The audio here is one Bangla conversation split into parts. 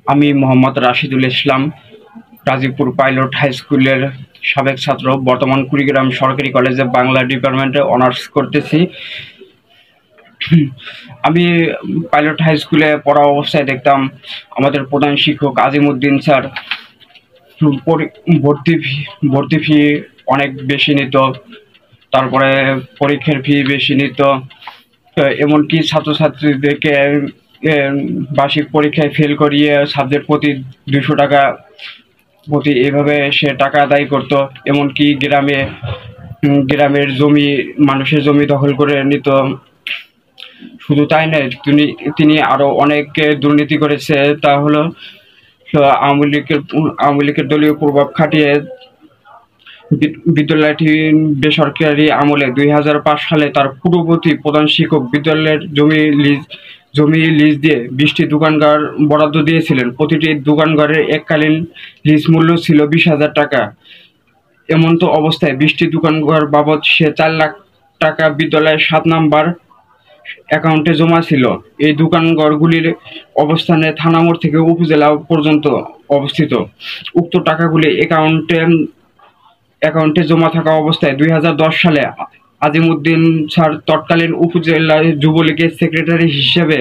আমি মোহাম্মদ রাশিদুল ইসলাম, গাজীপুর পাইলট হাই স্কুলের সাবেক ছাত্র। বর্তমান কুড়িগ্রাম সরকারি কলেজে বাংলা ডিপার্টমেন্টে অনার্স করতেছি। আমি পাইলট হাই স্কুলে পড়া অবস্থায় দেখতাম আমাদের প্রধান শিক্ষক আজিমউদ্দিন স্যার ভর্তি ফি অনেক বেশি নিত, তারপরে পরীক্ষার ফি বেশি নিত। এমনকি ছাত্রছাত্রীদেরকে বার্ষিক পরীক্ষায় ফেল করিয়ে সাবজেক্ট প্রতি 200 টাকা প্রতি এভাবে সে টাকা আদায় করত। এমনকি গ্রামের জমি, মানুষের জমি দখল করে নিত। শুধু তাই নয়, তিনি আরো অনেক দুর্নীতি করেছে। তা হলো আওয়ামী লীগের দলীয় প্রভাব খাটিয়ে বিদ্যালয়টি বেসরকারি আমলে 2005 সালে তার পূর্ববর্তী প্রধান শিক্ষক বিদ্যালয়ের জমি লিজ দিয়ে 20টি দোকানঘর বরাদ্দ দিয়েছিলেন। প্রতিটি দোকানঘরের এককালীন লিজ মূল্য ছিল 20,000 টাকা। এমন তো অবস্থায় 20টি দোকানঘর বাবদ সে 4 লাখ টাকা বিদ্যালয়ের 7 নম্বর অ্যাকাউন্টে জমা ছিল। এই দোকানঘরগুলির অবস্থানে থানা মোড় থেকে উপজেলা পর্যন্ত অবস্থিত। উক্ত টাকাগুলি অ্যাকাউন্টে জমা থাকা অবস্থায় 2010 সালে আজিমউদ্দিন স্যার তৎকালীন উপজেলা যুবলীগের সেক্রেটারি হিসেবে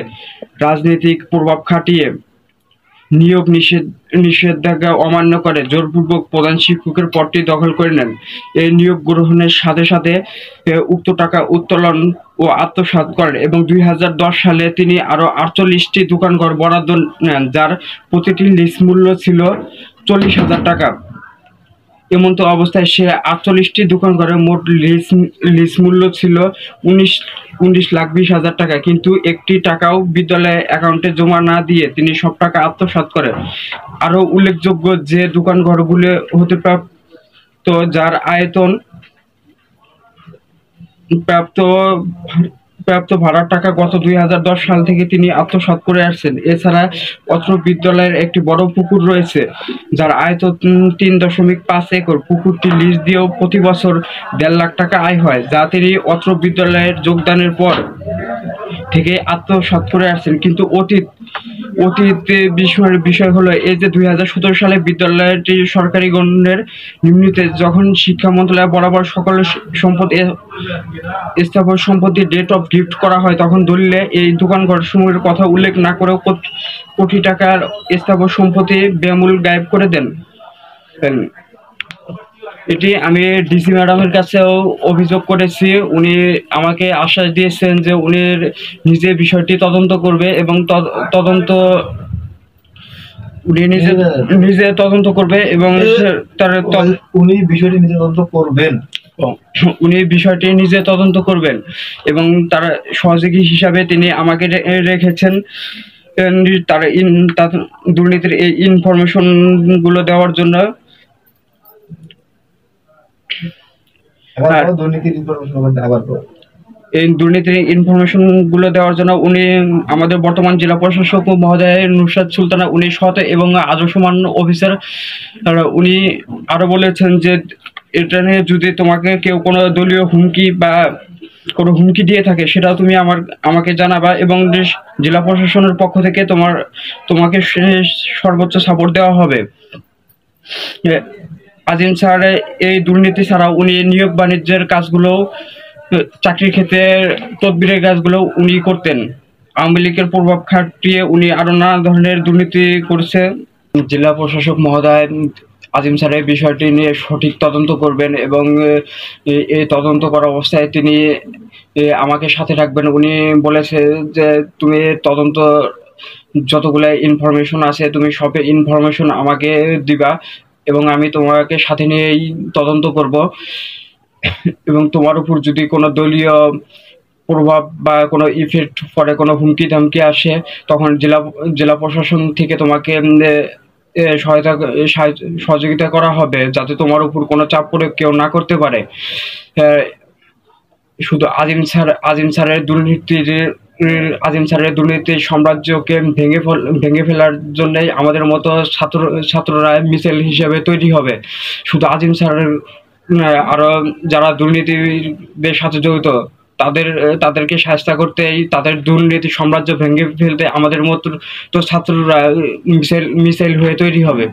রাজনৈতিক প্রভাব খাটিয়ে নিয়োগ নিষেধাজ্ঞা অমান্য করে জোরপূর্বক প্রধান শিক্ষকের পদটি দখল করে নেন। এই নিয়োগ গ্রহণের সাথে সাথে উক্ত টাকা উত্তোলন ও আত্মসাৎ করেন এবং 2010 সালে তিনি আরো 48টি দোকানঘর বরাদ্দ নেন, যার প্রতিটি লিজ মূল্য ছিল 40,000 টাকা। এমতো অবস্থায় সে 48টি দোকানঘরের মোট লিজ মূল্য ছিল 19,20,000 টাকা, কিন্তু একটি টাকাও বিদ্যালয়ের অ্যাকাউন্টে জমা না দিয়ে তিনি সব টাকা আত্মসাৎ করে। আরো উল্লেখযোগ্য যে দোকানঘরগুলো হতে প্রাপ্ত, যার আয়তন প্রাপ্ত ভাড়ার টাকা গত 2010 সাল থেকে তিনি আত্মসাৎ করে আসছেন। এছাড়া অত্র বিদ্যালয়ের একটি বড় পুকুর রয়েছে, যার আয়তন 3.5 একর। পুকুরটি লিজ দিয়েও প্রতি বছর 1.5 লাখ টাকা আয় হয়, যা তিনি অত্র বিদ্যালয়ের যোগদানের পর থেকে আত্মসাৎ করে আসছেন। কিন্তু অতীত বিষয় হলো এই যে 2017 সালে বিদ্যালয়টি সরকারি গণ্যের নিম্নিতে যখন শিক্ষা মন্ত্রণালয় বরাবর সকল স্থাবর সম্পত্তি ডেট অফ গিফট করা হয়, তখন দলিলে এই দোকানঘর সমূহের কথা উল্লেখ না করেও কোটি টাকার স্থাবর সম্পত্তি বেমূল গায়েব করে দেন। এটি আমি ডিসি ম্যাডামের কাছেও অভিযোগ করেছি। উনি আমাকে আশ্বাস দিয়েছেন যে উনি নিজে বিষয়টি তদন্ত করবে এবং উনি নিজে তদন্ত করবে এবং উনি বিষয়টি নিজে তদন্ত করবেন। উনি বিষয়টি নিজে তদন্ত করবেন এবং তার সহযোগী হিসাবে তিনি আমাকে রেখেছেন তার দুর্নীতির এই ইনফরমেশন গুলো দেওয়ার জন্য। এই দুর্নীতির ইনফরমেশন গুলো দেওয়ার জন্য উনি আমাদের বর্তমান জেলা প্রশাসক মহোদয় নুসরাত সুলতানা, উনি সৎ এবং আদর্শমান অফিসার। উনি আরো বলেছেন যে এটা নিয়ে যদি তোমাকে কেউ কোনো দলীয় হুমকি বা কোনো হুমকি দিয়ে থাকে, সেটাও তুমি আমাকে জানাবা এবং জেলা প্রশাসনের পক্ষ থেকে তোমাকে সর্বোচ্চ সাপোর্ট দেওয়া হবে। আজিম স্যার এই দুর্নীতি ছাড়াও উনি নিয়োগ বাণিজ্যের কাজগুলো, চাকরির ক্ষেত্রে তদবিরের কাজগুলো উনি করতেন। আওয়ামী লীগের প্রভাব খাটিয়ে উনি আরো নানা ধরনের দুর্নীতি করছে। জেলা প্রশাসক মহোদয় আজিম স্যার এই বিষয়টি নিয়ে সঠিক তদন্ত করবেন এবং এই তদন্ত করা অবস্থায় তিনি আমাকে সাথে রাখবেন। উনি বলেছে যে তুমি তদন্ত যতগুলো ইনফরমেশন আছে তুমি সব ইনফরমেশন আমাকে দিবা এবং আমি তোমাকে সাথে নিয়েই তদন্ত করব এবং তোমার উপর যদি কোনো দলীয় প্রভাব বা কোনো ইফেক্ট পরে, কোনো হুমকি ধামকি আসে, তখন জেলা প্রশাসন থেকে তোমাকে সহযোগিতা করা হবে, যাতে তোমার উপর কোনো চাপ প্রয়োগ কেউ না করতে পারে। শুধু আজিম স্যারের দুর্নীতির সাম্রাজ্যকে ভেঙে ফেলার জন্যই আমাদের মতো ছাত্ররা মিছিল হিসেবে তৈরি হবে। শুধু আজিম স্যারের আরো যারা দুর্নীতিদের সাথে জড়িত তাদেরকে শায়েস্তা করতেই, তাদের দুর্নীতি সাম্রাজ্য ভেঙে ফেলতে আমাদের মতো তো ছাত্ররা মিসাইল হয়ে তৈরি হবে।